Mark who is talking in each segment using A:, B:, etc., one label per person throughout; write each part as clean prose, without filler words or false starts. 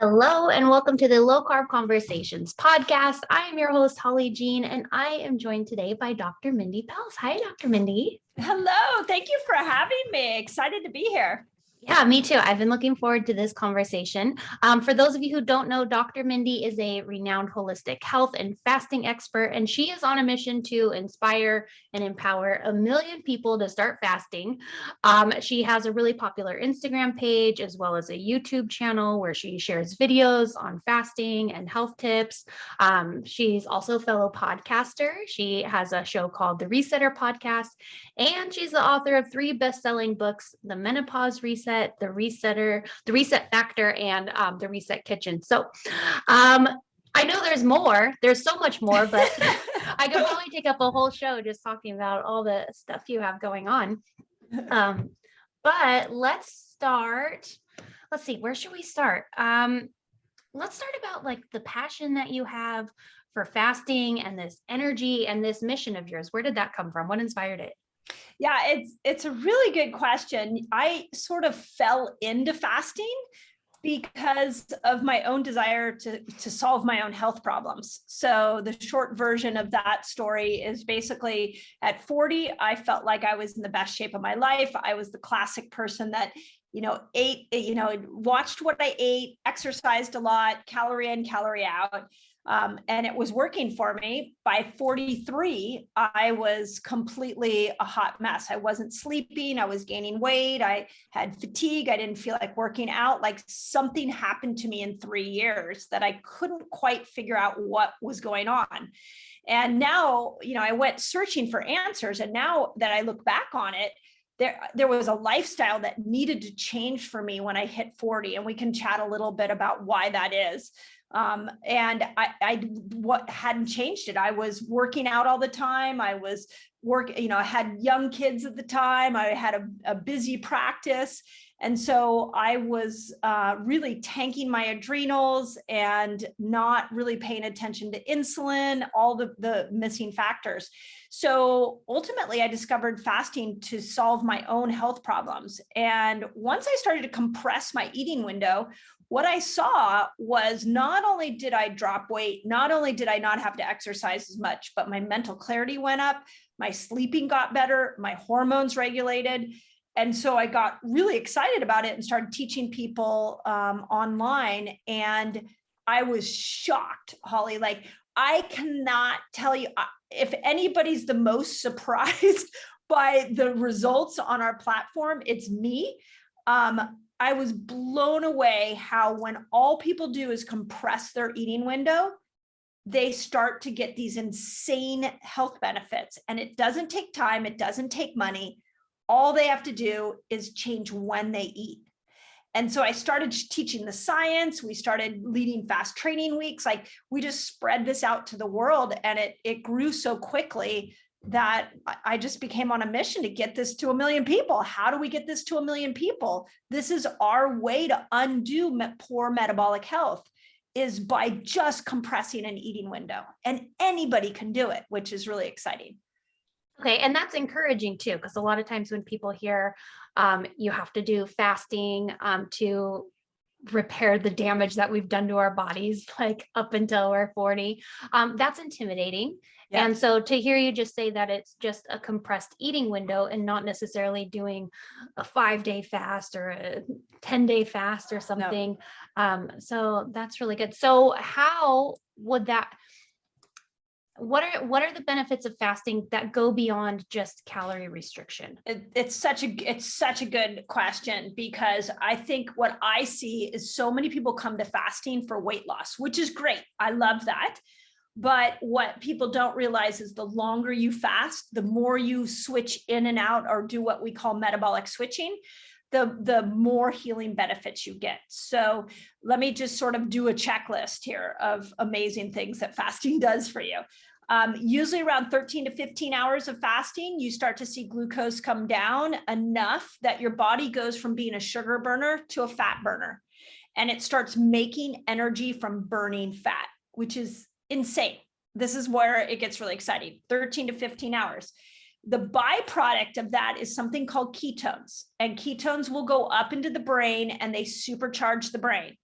A: Hello and welcome to the Low Carb Conversations podcast. I am your host, Holly Jean, and I am joined today by Dr. Mindy Pelz. Hi, Dr. Mindy.
B: Hello, thank you for having me. Excited to be here.
A: Yeah, me too. I've been looking forward to this conversation. For those of you who don't know, Dr. Mindy is a renowned holistic health and fasting expert, and she is on a mission to inspire and empower 1 million people to start fasting. She has a really popular Instagram page as well as a YouTube channel where she shares videos on fasting and health tips. She's also a fellow podcaster. She has a show called The Resetter Podcast, and she's the author of 3 best-selling books, The Menopause Reset, The Resetter, The Reset Factor, and The Reset Kitchen. So I know there's more. There's so much more, but I could probably take up a whole show just talking about all the stuff you have going on. But let's start. Let's see, where should we start? Let's start about like the passion that you have for fasting and this energy and this mission of yours. Where did that come from? What inspired it?
B: Yeah, it's a really good question. I sort of fell into fasting because of my own desire to solve my own health problems. So the short version of that story is basically at 40, I felt like I was in the best shape of my life. I was the classic person that, ate, watched what I ate, exercised a lot, calorie in, calorie out. And it was working for me. By 43, I was completely a hot mess. I wasn't sleeping. I was gaining weight. I had fatigue. I didn't feel like working out. Like something happened to me in 3 years that I couldn't quite figure out what was going on. And now, I went searching for answers. And now that I look back on it, there was a lifestyle that needed to change for me when I hit 40. And we can chat a little bit about why that is. And what hadn't changed it. I was working out all the time. I was I had young kids at the time. I had a busy practice. And so I was really tanking my adrenals and not really paying attention to insulin, all the missing factors. So ultimately, I discovered fasting to solve my own health problems. And once I started to compress my eating window, what I saw was not only did I drop weight, not only did I not have to exercise as much, but my mental clarity went up, my sleeping got better, my hormones regulated. And so I got really excited about it and started teaching people online. And I was shocked, Holly. Like, I cannot tell you if anybody's the most surprised by the results on our platform, it's me. I was blown away how when all people do is compress their eating window, they start to get these insane health benefits. And it doesn't take time. It doesn't take money. All they have to do is change when they eat. And so I started teaching the science. We started leading fast training weeks. Like, we just spread this out to the world, and it grew so quickly that I just became on a mission to get this to 1 million people. How do we get this to 1 million people? This is our way to undo poor metabolic health, is by just compressing an eating window. And anybody can do it, which is really exciting.
A: Okay, and that's encouraging too, because a lot of times when people hear you have to do fasting to repair the damage that we've done to our bodies, like up until we're 40, that's intimidating. Yeah. And so to hear you just say that it's just a compressed eating window and not necessarily doing a 5-day fast or a 10-day fast or something. No. So that's really good. So how would that, what are the benefits of fasting that go beyond just calorie restriction?
B: It's such a good question, because I think what I see is so many people come to fasting for weight loss, which is great. I love that. But what people don't realize is the longer you fast, the more you switch in and out or do what we call metabolic switching, the more healing benefits you get. So let me just sort of do a checklist here of amazing things that fasting does for you. Usually around 13 to 15 hours of fasting, you start to see glucose come down enough that your body goes from being a sugar burner to a fat burner. And it starts making energy from burning fat, which is insane. This is where it gets really exciting. 13 to 15 hours. The byproduct of that is something called ketones, and ketones will go up into the brain and they supercharge the brain.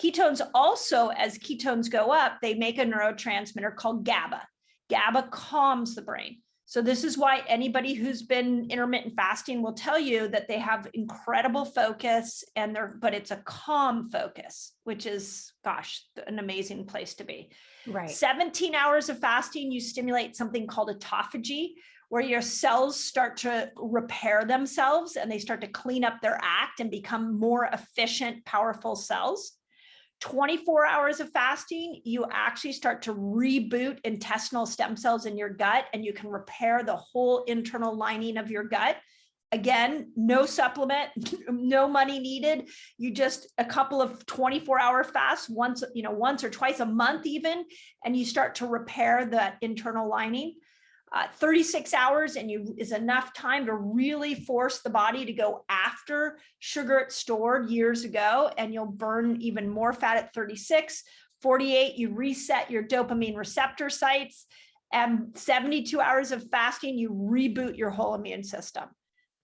B: Ketones also, as ketones go up, they make a neurotransmitter called GABA. GABA calms the brain. So this is why anybody who's been intermittent fasting will tell you that they have incredible focus but it's a calm focus, which is, gosh, an amazing place to be.
A: Right.
B: 17 hours of fasting, you stimulate something called autophagy, where your cells start to repair themselves and they start to clean up their act and become more efficient, powerful cells. 24 hours of fasting, you actually start to reboot intestinal stem cells in your gut, and you can repair the whole internal lining of your gut. Again, no supplement, no money needed. You just a couple of 24-hour fasts once or twice a month even, and you start to repair that internal lining. 36 hours is enough time to really force the body to go after sugar it stored years ago, and you'll burn even more fat at 36. 48, you reset your dopamine receptor sites, and 72 hours of fasting, you reboot your whole immune system.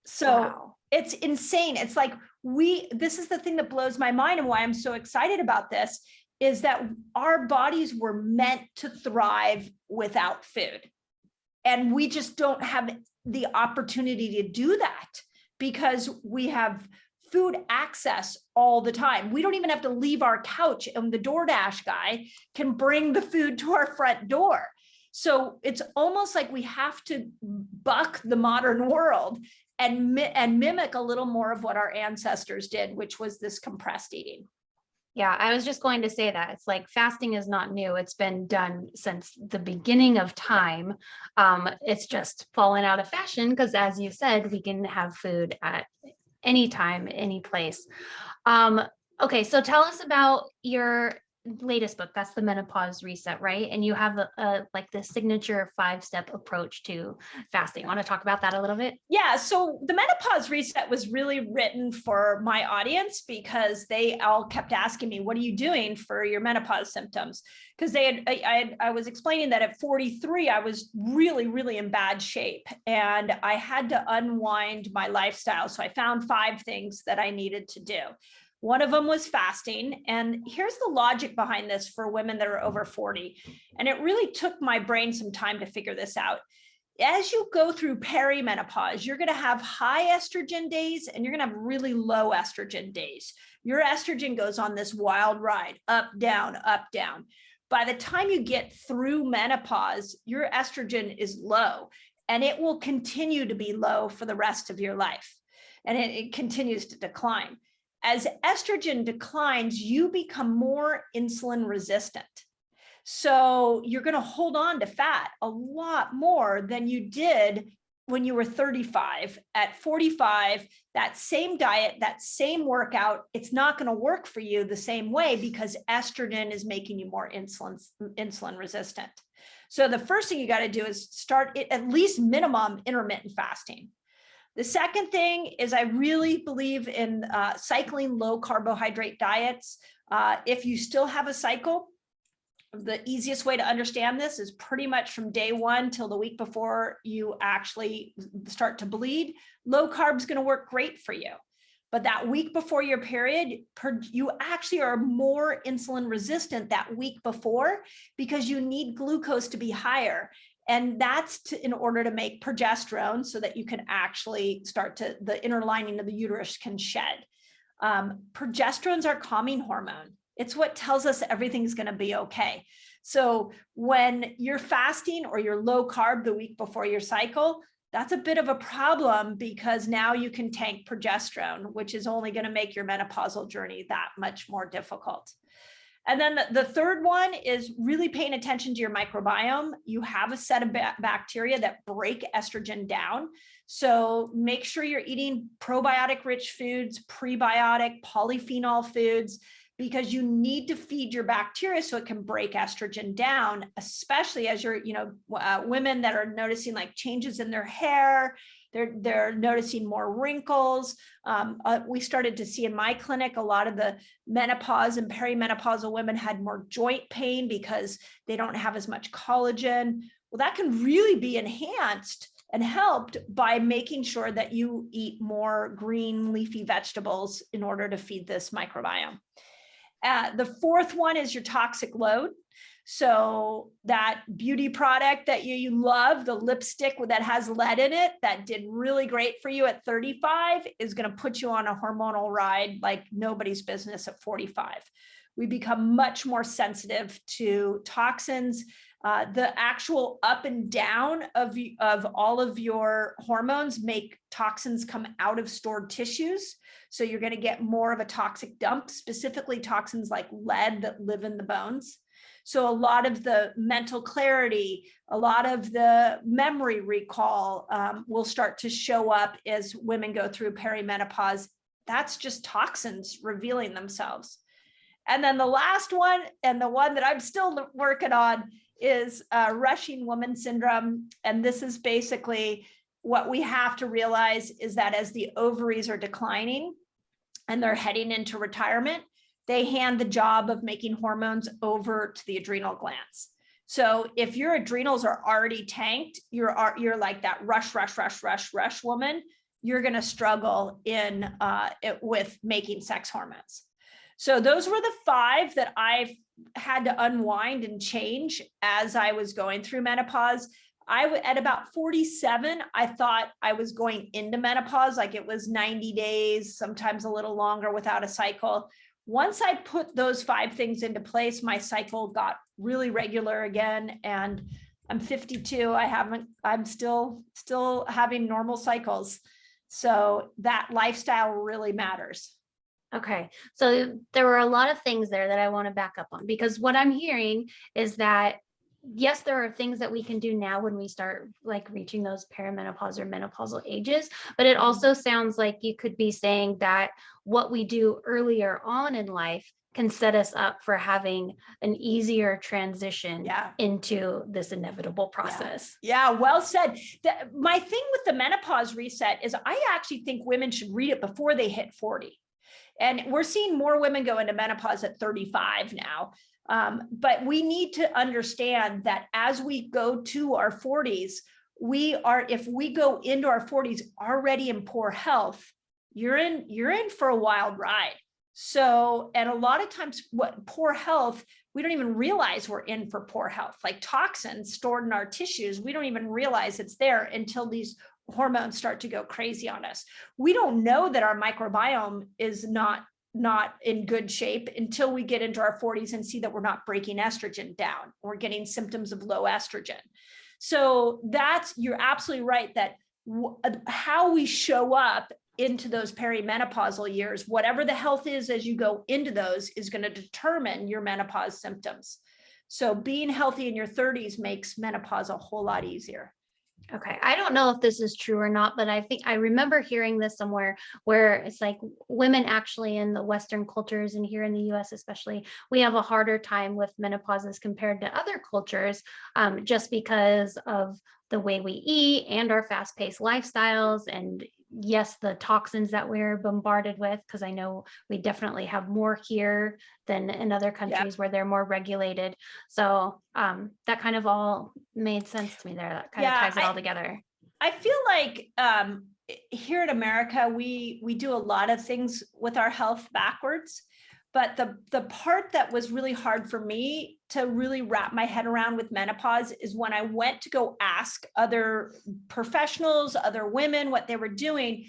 B: So wow. It's insane. It's like this is the thing that blows my mind, and why I'm so excited about this is that our bodies were meant to thrive without food. And we just don't have the opportunity to do that because we have food access all the time. We don't even have to leave our couch, and the DoorDash guy can bring the food to our front door. So it's almost like we have to buck the modern world and mimic a little more of what our ancestors did, which was this compressed eating.
A: Yeah, I was just going to say that. It's like fasting is not new. It's been done since the beginning of time. It's just fallen out of fashion because, as you said, we can have food at any time, any place. Okay, so tell us about your latest book. That's the Menopause Reset, right? And you have like the signature 5-step approach to fasting. Want to talk about that a little bit?
B: Yeah. So the Menopause Reset was really written for my audience because they all kept asking me, what are you doing for your menopause symptoms? Because I was explaining that at 43, I was really, really in bad shape and I had to unwind my lifestyle. So I found 5 things that I needed to do. One of them was fasting. And here's the logic behind this for women that are over 40. And it really took my brain some time to figure this out. As you go through perimenopause, you're going to have high estrogen days and you're going to have really low estrogen days. Your estrogen goes on this wild ride, up, down, up, down. By the time you get through menopause, your estrogen is low and it will continue to be low for the rest of your life. And it continues to decline. As estrogen declines, you become more insulin resistant. So you're going to hold on to fat a lot more than you did when you were 35. At 45, that same diet, that same workout, it's not going to work for you the same way because estrogen is making you more insulin resistant. So the first thing you got to do is start at least minimum intermittent fasting. The second thing is I really believe in cycling low carbohydrate diets. If you still have a cycle, the easiest way to understand this is pretty much from day 1 till the week before you actually start to bleed. Low carb is going to work great for you. But that week before your period, you actually are more insulin resistant that week before because you need glucose to be higher. And that's in order to make progesterone so that you can actually the inner lining of the uterus can shed. Progesterone's our calming hormone. It's what tells us everything's going to be okay. So when you're fasting or you're low carb the week before your cycle, that's a bit of a problem because now you can tank progesterone, which is only going to make your menopausal journey that much more difficult. And then the third one is really paying attention to your microbiome. You have a set of bacteria that break estrogen down. So make sure you're eating probiotic rich foods, prebiotic, polyphenol foods, because you need to feed your bacteria so it can break estrogen down, especially as you're, women that are noticing like changes in their hair, they're noticing more wrinkles. We started to see in my clinic, a lot of the menopause and perimenopausal women had more joint pain because they don't have as much collagen. Well, that can really be enhanced and helped by making sure that you eat more green leafy vegetables in order to feed this microbiome. The fourth one is your toxic load. So that beauty product that you love, the lipstick that has lead in it, that did really great for you at 35 is going to put you on a hormonal ride like nobody's business at 45. We become much more sensitive to toxins. The actual up and down of all of your hormones make toxins come out of stored tissues. So you're going to get more of a toxic dump, specifically toxins like lead that live in the bones. So a lot of the mental clarity, a lot of the memory recall will start to show up as women go through perimenopause. That's just toxins revealing themselves. And then the last one, and the one that I'm still working on, is rushing woman syndrome. And this is basically what we have to realize is that as the ovaries are declining and they're heading into retirement, they hand the job of making hormones over to the adrenal glands. So if your adrenals are already tanked, you're like that rush woman, you're going to struggle with making sex hormones. So those were the 5 that I've had to unwind and change as I was going through menopause. At about 47, I thought I was going into menopause, like it was 90 days, sometimes a little longer without a cycle. Once I put those 5 things into place, my cycle got really regular again. And I'm 52. I'm still having normal cycles. So that lifestyle really matters.
A: Okay, so there were a lot of things there that I want to back up on, because what I'm hearing is that, yes, there are things that we can do now when we start like reaching those perimenopause or menopausal ages, but it also sounds like you could be saying that what we do earlier on in life can set us up for having an easier transition into this inevitable process.
B: Yeah, well said. My thing with the menopause reset is I actually think women should read it before they hit 40. And we're seeing more women go into menopause at 35 now. But we need to understand that as we go to our 40s, if we go into our 40s already in poor health, you're in for a wild ride. So, and a lot of times poor health, we don't even realize we're in for poor health, like toxins stored in our tissues. We don't even realize it's there until these hormones start to go crazy on us. We don't know that our microbiome is not in good shape until we get into our 40s and see that we're not breaking estrogen down. We're getting symptoms of low estrogen. So you're absolutely right that how we show up into those perimenopausal years, whatever the health is as you go into those, is going to determine your menopause symptoms. So being healthy in your 30s makes menopause a whole lot easier.
A: Okay, I don't know if this is true or not, but I think I remember hearing this somewhere where it's like women actually in the Western cultures, and here in the US especially, we have a harder time with menopause as compared to other cultures, just because of the way we eat and our fast-paced lifestyles, and yes, the toxins that we're bombarded with, because I know we definitely have more here than in other countries where they're more regulated. So that kind of all made sense to me there. That kind of ties it all together.
B: I feel like here in America, we do a lot of things with our health backwards. But the part that was really hard for me to really wrap my head around with menopause is when I went to go ask other professionals, other women, what they were doing.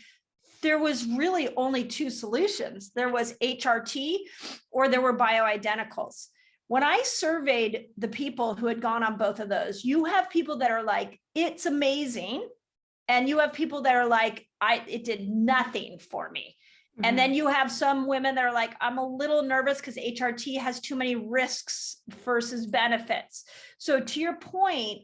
B: There was really only 2 solutions. There was HRT or there were bioidenticals. When I surveyed the people who had gone on both of those, you have people that are like, it's amazing. And you have people that are like, it did nothing for me. And then you have some women that are like, I'm a little nervous because HRT has too many risks versus benefits. So to your point,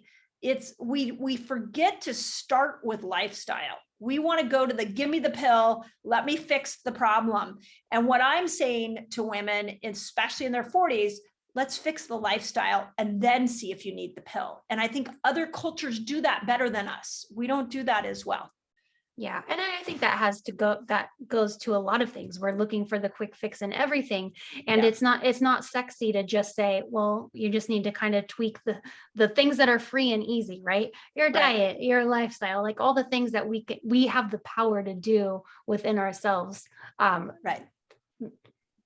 B: we forget to start with lifestyle. We want to go to give me the pill, let me fix the problem. And what I'm saying to women, especially in their 40s, let's fix the lifestyle and then see if you need the pill. And I think other cultures do that better than us. We don't do that as well.
A: Yeah. And I think that goes to a lot of things. We're looking for the quick fix in everything. And it's not sexy to just say, well, you just need to kind of tweak the things that are free and easy, right? Your diet, your lifestyle, like all the things that we have the power to do within ourselves.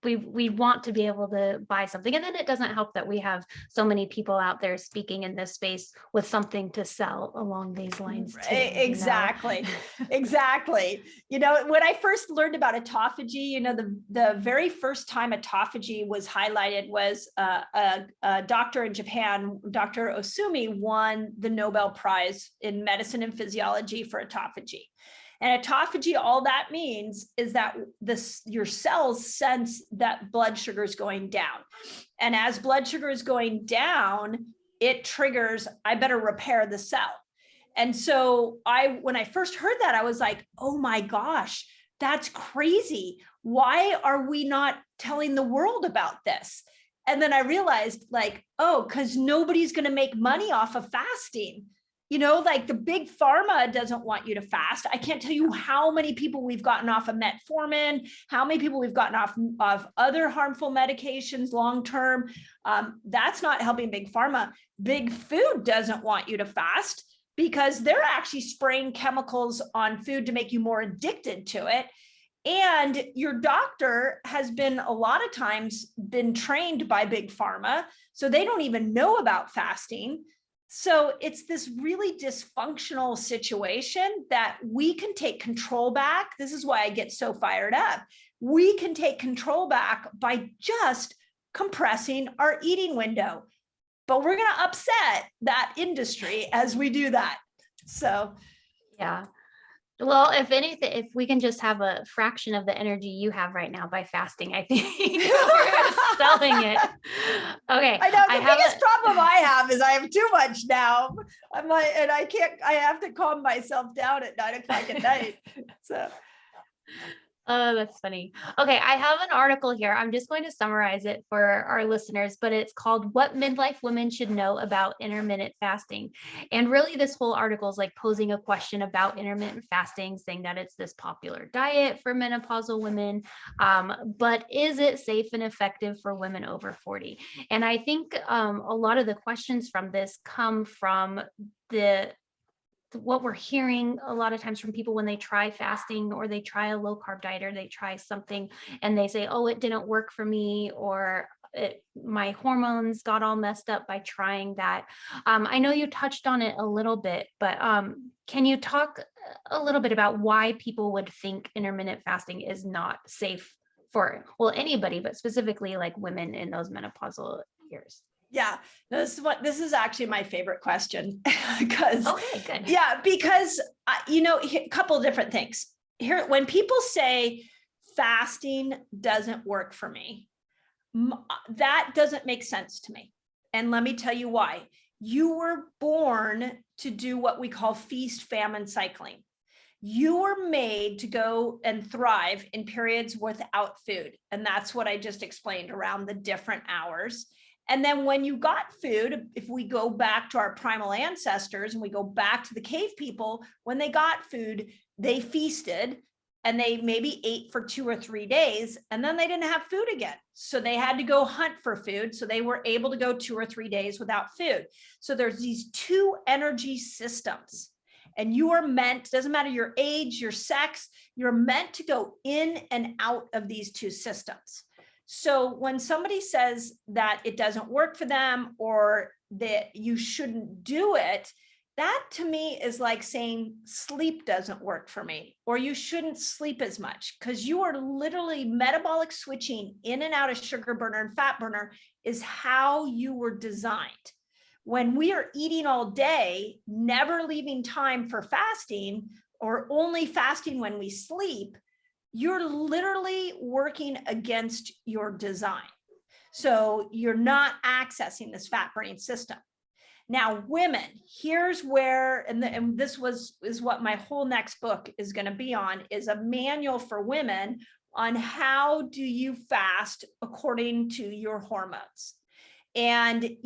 A: we want to be able to buy something. And then it doesn't help that we have so many people out there speaking in this space with something to sell along these lines too.
B: Exactly. Exactly. When I first learned about autophagy, the very first time autophagy was highlighted was a doctor in Japan, Dr. Osumi, won the Nobel Prize in medicine and physiology for autophagy. And autophagy, all that means is that your cells sense that blood sugar is going down. And as blood sugar is going down, it triggers, I better repair the cell. And so when I first heard that, I was like, oh my gosh, that's crazy. Why are we not telling the world about this? And then I realized because nobody's going to make money off of fasting. The big pharma doesn't want you to fast. I can't tell you how many people we've gotten off of metformin, how many people we've gotten off of other harmful medications long-term. That's not helping big pharma. Big food doesn't want you to fast because they're actually spraying chemicals on food to make you more addicted to it. And your doctor has been a lot of times been trained by big pharma, so they don't even know about fasting. So it's this really dysfunctional situation that we can take control back. This is why I get so fired up. We can take control back by just compressing our eating window, but we're going to upset that industry as we do that. So,
A: yeah. Well, if anything, if we can just have a fraction of the energy you have right now by fasting, I think we're selling it. Okay.
B: I know the biggest problem I have is I have too much now. I have to calm myself down at 9 o'clock at night. So.
A: Oh, that's funny. Okay, I have an article here. I'm just going to summarize it for our listeners, but it's called What Midlife Women Should Know About Intermittent Fasting. And really, this whole article is like posing a question about intermittent fasting, saying that it's this popular diet for menopausal women, but is it safe and effective for women over 40? And I think a lot of the questions from this come from what we're hearing a lot of times from people when they try fasting or they try a low carb diet or they try something and they say, oh, it didn't work for me, or my hormones got all messed up by trying that. I know you touched on it a little bit, but can you talk a little bit about why people would think intermittent fasting is not safe for, well, anybody, but specifically like women in those menopausal years?
B: Yeah, this is actually my favorite question because,
A: okay, good.
B: Yeah, because, a couple of different things here. When people say fasting doesn't work for me, that doesn't make sense to me. And let me tell you why. You were born to do what we call feast famine cycling. You were made to go and thrive in periods without food. And that's what I just explained around the different hours. And then when you got food, if we go back to our primal ancestors and we go back to the cave people, when they got food, they feasted and they maybe ate for 2 or 3 days, and then they didn't have food again. So they had to go hunt for food. So they were able to go 2 or 3 days without food. So there's these two energy systems. And you are meant, doesn't matter your age, your sex, you're meant to go in and out of these two systems. So when somebody says that it doesn't work for them or that you shouldn't do it, that to me is like saying sleep doesn't work for me, or you shouldn't sleep as much, because you are literally metabolic switching in and out of sugar burner and fat burner is how you were designed. When we are eating all day, never leaving time for fasting, or only fasting when we sleep, you're literally working against your design. So you're not accessing this fat burning system. Now, women, here's where, and this is what my whole next book is going to be on, is a manual for women on how do you fast according to your hormones. And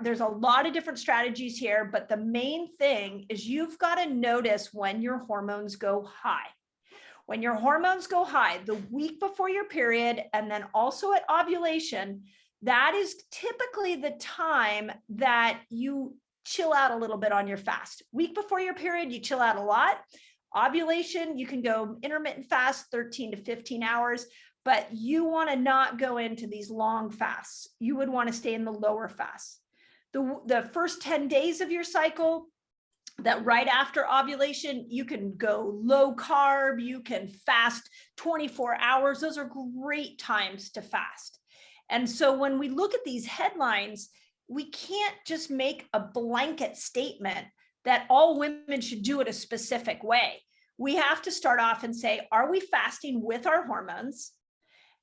B: there's a lot of different strategies here, but the main thing is you've got to notice when your hormones go high. When your hormones go high, the week before your period, and then also at ovulation, that is typically the time that you chill out a little bit on your fast. Week before your period, you chill out a lot. Ovulation, you can go intermittent fast, 13 to 15 hours. but you want to not go into these long fasts. You would want to stay in the lower fasts. The first 10 days of your cycle, that right after ovulation, you can go low carb, you can fast 24 hours. Those are great times to fast. And so when we look at these headlines, we can't just make a blanket statement that all women should do it a specific way. We have to start off and say, are we fasting with our hormones?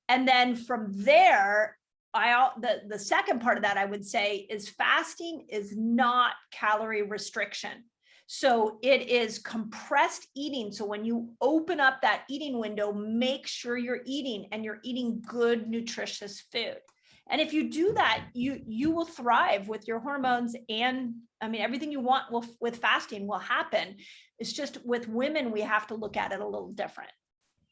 B: And then from there, the second part of that I would say is fasting is not calorie restriction. So it is compressed eating. So when you open up that eating window, make sure you're eating and you're eating good, nutritious food. And if you do that, you will thrive with your hormones. And I mean, everything you want with fasting will happen. It's just with women, we have to look at it a little different.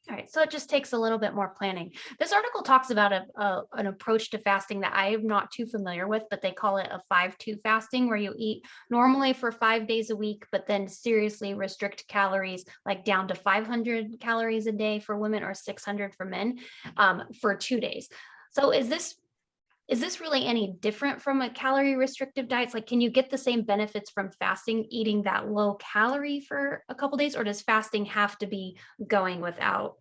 A: All right, so it just takes a little bit more planning. This article talks about an approach to fasting that I am not too familiar with, but they call it a 5-2 fasting, where you eat normally for 5 days a week, but then seriously restrict calories, like down to 500 calories a day for women or 600 for men, for 2 days. So is this really any different from a calorie restrictive diet? Like, can you get the same benefits from fasting, eating that low calorie for a couple days, or does fasting have to be going without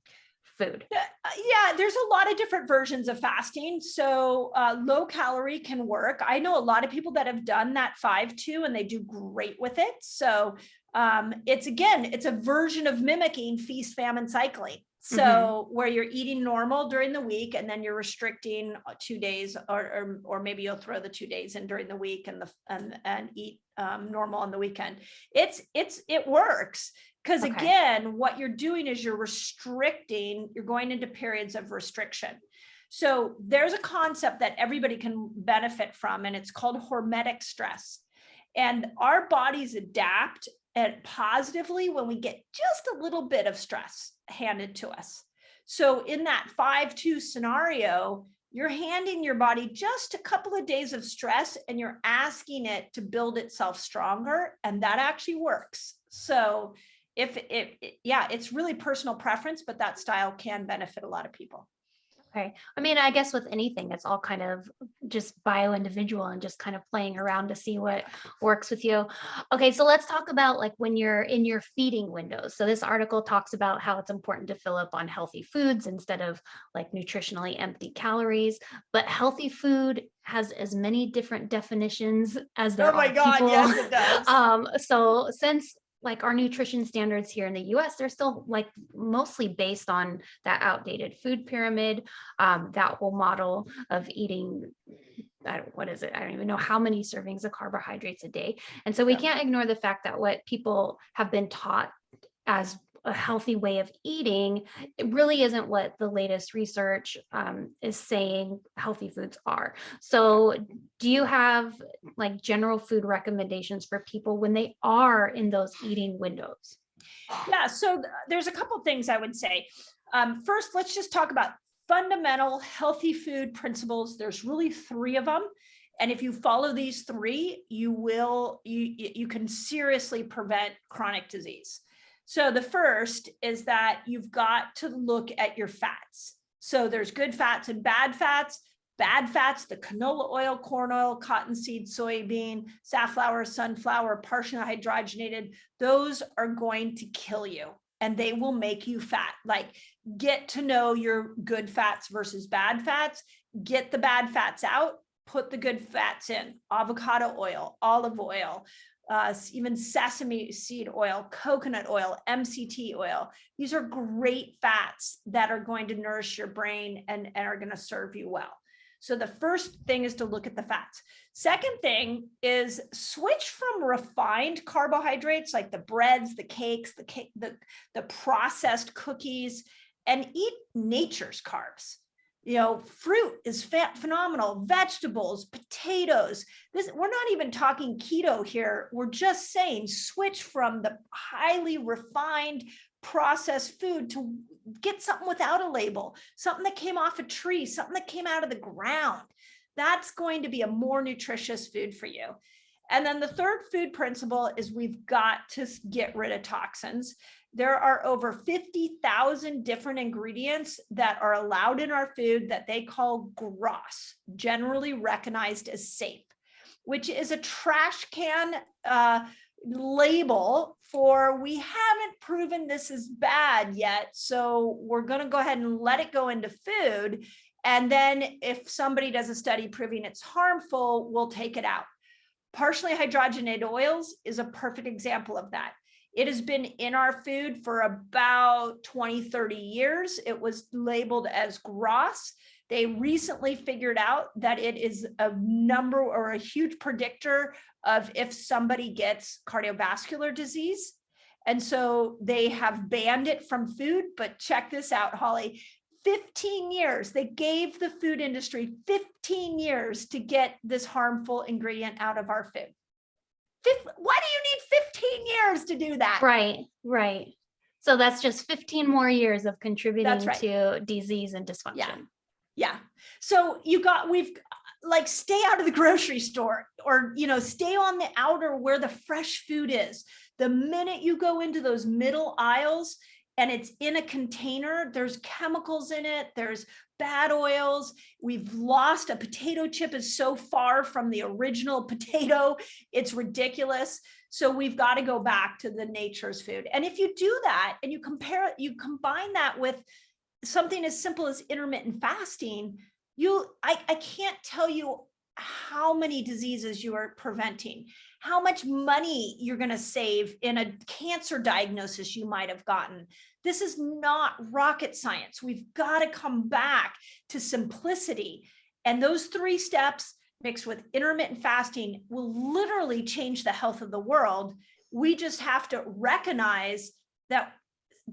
A: food?
B: Yeah, there's a lot of different versions of fasting. So low calorie can work. I know a lot of people that have done that 5-2 and they do great with it. So it's a version of mimicking feast famine cycling. So where you're eating normal during the week and then you're restricting 2 days, or maybe you'll throw the 2 days in during the week and eat normal on the weekend. It works. Because again, what you're doing is you're going into periods of restriction. So there's a concept that everybody can benefit from, and it's called hormetic stress. And our bodies adapt positively when we get just a little bit of stress handed to us. So in that 5-2 scenario, you're handing your body just a couple of days of stress and you're asking it to build itself stronger. And that actually works. So it's really personal preference, but that style can benefit a lot of people.
A: Okay. I mean, I guess with anything, it's all kind of just bio-individual and just kind of playing around to see what works with you. Okay, so let's talk about like when you're in your feeding windows. So this article talks about how it's important to fill up on healthy foods instead of like nutritionally empty calories, but healthy food has as many different definitions as there are people.
B: Yes, it does.
A: So since like our nutrition standards here in the US, they're still like mostly based on that outdated food pyramid, that whole model of eating, what is it? I don't even know how many servings of carbohydrates a day. And so we can't ignore the fact that what people have been taught as a healthy way of eating, it really isn't what the latest research is saying healthy foods are. So do you have like general food recommendations for people when they are in those eating windows?
B: Yeah, so there's a couple things I would say. First, let's just talk about fundamental healthy food principles. There's really 3 of them. And if you follow these 3, you can seriously prevent chronic disease. So the first is that you've got to look at your fats. So there's good fats and bad fats. Bad fats, the canola oil, corn oil, cottonseed, soybean, safflower, sunflower, partially hydrogenated, those are going to kill you and they will make you fat. Like, get to know your good fats versus bad fats, get the bad fats out, put the good fats in, avocado oil, olive oil, even sesame seed oil, coconut oil, MCT oil. These are great fats that are going to nourish your brain and are going to serve you well. So the first thing is to look at the fats. Second thing is switch from refined carbohydrates like the breads, the cakes, the processed cookies, and eat nature's carbs. You know, fruit is phenomenal, vegetables, potatoes. We're not even talking keto here. We're just saying switch from the highly refined processed food to get something without a label, something that came off a tree, something that came out of the ground. That's going to be a more nutritious food for you. And then the third food principle is we've got to get rid of toxins. there are over 50,000 different ingredients that are allowed in our food that they call GROS, generally recognized as safe, which is a trash can label for, we haven't proven this is bad yet, so we're going to go ahead and let it go into food. And then if somebody does a study proving it's harmful, we'll take it out. Partially hydrogenated oils is a perfect example of that. It has been in our food for about 20, 30 years. It was labeled as GROS. They recently figured out that it is a number or a huge predictor of if somebody gets cardiovascular disease. And so they have banned it from food, but check this out, Holly. 15 years, they gave the food industry 15 years to get this harmful ingredient out of our food. Why do you need 15 years to do that?
A: Right. So that's just 15 more years of contributing
B: Right.
A: to disease and dysfunction.
B: Yeah. So we've like, stay out of the grocery store, or, stay on the outer where the fresh food is. The minute you go into those middle aisles and it's in a container, there's chemicals in it, there's bad oils. We've lost, a potato chip is so far from the original potato, it's ridiculous. So we've got to go back to the nature's food. And if you do that and you combine that with something as simple as intermittent fasting, I can't tell you how many diseases you are preventing, how much money you're going to save in a cancer diagnosis you might have gotten. This is not rocket science. We've got to come back to simplicity. And those 3 steps mixed with intermittent fasting will literally change the health of the world. We just have to recognize that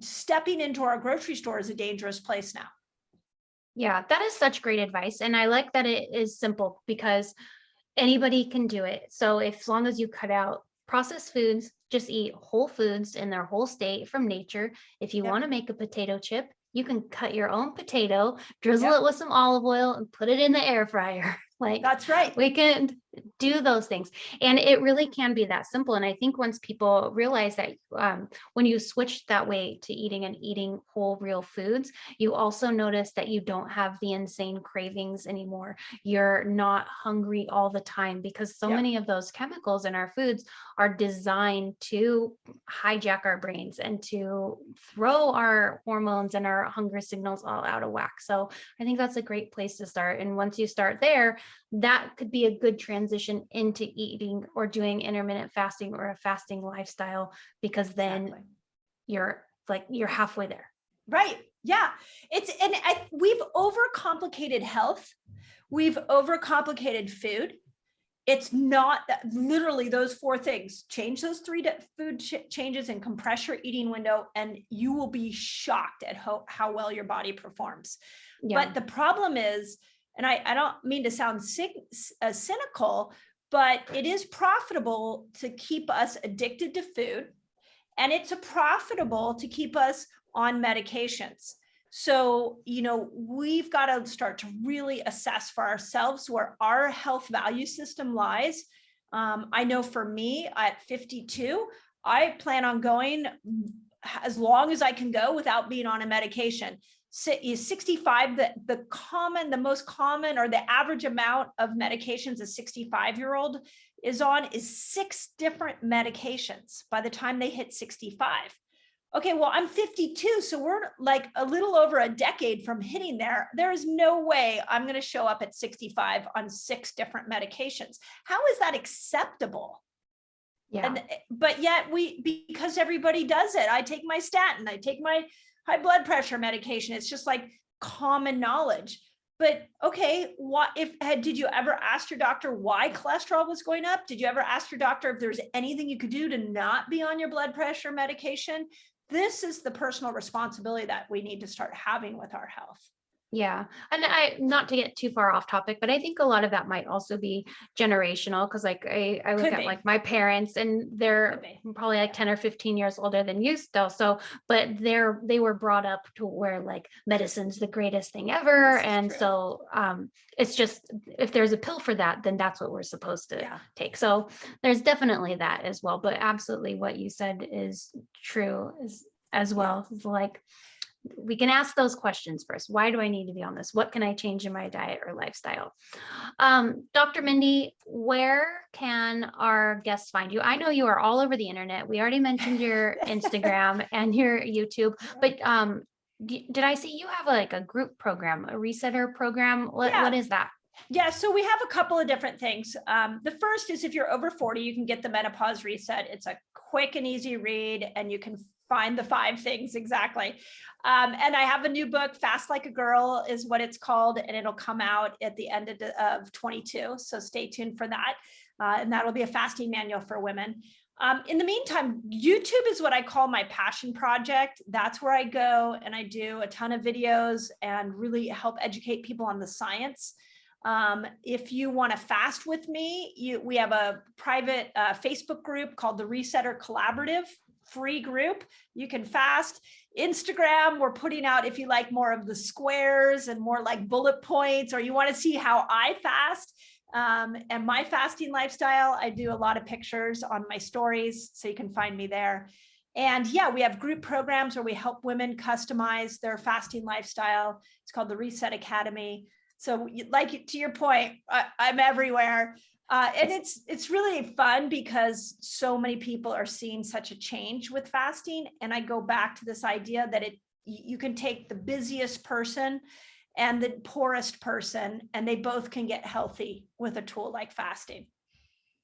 B: stepping into our grocery store is a dangerous place now.
A: Yeah, that is such great advice. And I like that it is simple because anybody can do it. So as long as you cut out processed foods, just eat whole foods in their whole state from nature. If you want to make a potato chip, you can cut your own potato, drizzle it with some olive oil, and put it in the air fryer. Like,
B: that's right.
A: We can do those things. And it really can be that simple. And I think once people realize that when you switch that way to eating whole real foods, you also notice that you don't have the insane cravings anymore. You're not hungry all the time, because so many of those chemicals in our foods are designed to hijack our brains and to throw our hormones and our hunger signals all out of whack. So I think that's a great place to start. And once you start there, that could be a good transition into eating or doing intermittent fasting or a fasting lifestyle, because then you're halfway there.
B: Right. Yeah. We've overcomplicated health. We've overcomplicated food. It's not that, literally those 4 things. Change those 3 food changes and compress your eating window, and you will be shocked at how well your body performs. Yeah. But the problem is, and I don't mean to sound cynical, but it is profitable to keep us addicted to food, and it's profitable to keep us on medications. So, we've got to start to really assess for ourselves where our health value system lies. I know for me at 52, I plan on going as long as I can go without being on a medication. 65, the most common, or the average amount of medications a 65-year-old is on is 6 different medications by the time they hit 65. Okay, well, I'm 52, so we're like a little over a decade from hitting there. There is no way I'm going to show up at 65 on 6 different medications. How is that acceptable? Yeah. But yet because everybody does it, I take my statin, I take my high blood pressure medication. It's just like common knowledge. But okay, did you ever ask your doctor why cholesterol was going up? Did you ever ask your doctor if there's anything you could do to not be on your blood pressure medication? This is the personal responsibility that we need to start having with our health.
A: Yeah. And not to get too far off topic, but I think a lot of that might also be generational, because like I look at like my parents, and they're probably like 10 or 15 years older than you still. So, but they were brought up to where like medicine's the greatest thing ever. And so it's just, if there's a pill for that, then that's what we're supposed to take. So there's definitely that as well. But absolutely what you said is true, is as well. It's like, we can ask those questions first. Why do I need to be on this? What can I change in my diet or lifestyle? Dr. Mindy, where can our guests find you? I know you are all over the internet. We already mentioned your Instagram and your YouTube, but did I see you have like a group program, a resetter program? What is that?
B: Yeah, so we have a couple of different things. The first is if you're over 40, you can get the Menopause Reset. It's a quick and easy read, and you can find the 5 things exactly. And I have a new book, Fast Like a Girl is what it's called, and it'll come out at the end of 22. So stay tuned for that. And that'll be a fasting manual for women. In the meantime, YouTube is what I call my passion project. That's where I go and I do a ton of videos and really help educate people on the science. If you want to fast with me, we have a private Facebook group called the Resetter Collaborative, free group. You can fast. Instagram, we're putting out, if you like more of the squares and more like bullet points, or you want to see how I fast and my fasting lifestyle, I do a lot of pictures on my stories, so you can find me there. And yeah, we have group programs where we help women customize their fasting lifestyle. It's called the Reset Academy. So like, to your point, I'm everywhere. And it's really fun because so many people are seeing such a change with fasting. And I go back to this idea that you can take the busiest person and the poorest person, and they both can get healthy with a tool like fasting.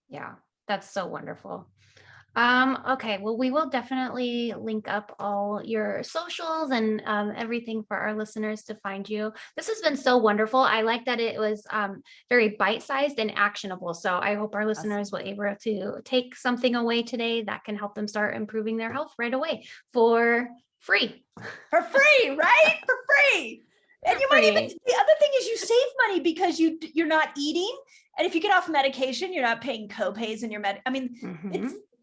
A: Yeah, that's so wonderful. Okay, well, we will definitely link up all your socials and everything for our listeners to find you. This has been so wonderful. I like that it was very bite-sized and actionable. So I hope our listeners will be able to take something away today that can help them start improving their health right away for free.
B: For free, right? For free. And you might even, the other thing is you save money because you're not eating. And if you get off medication, you're not paying co-pays in your I mean,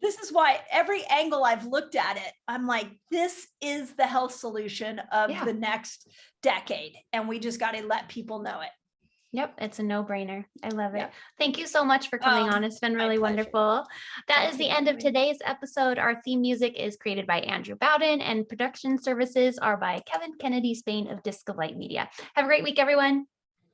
B: this is why every angle I've looked at it, I'm like, this is the health solution of the next decade. And we just got to let people know it.
A: Yep, it's a no-brainer. I love it. Thank you so much for coming on. It's been really wonderful. That is the end of today's episode. Our theme music is created by Andrew Bowden, and production services are by Kevin Kennedy Spain of Disc of Light Media. Have a great week, everyone.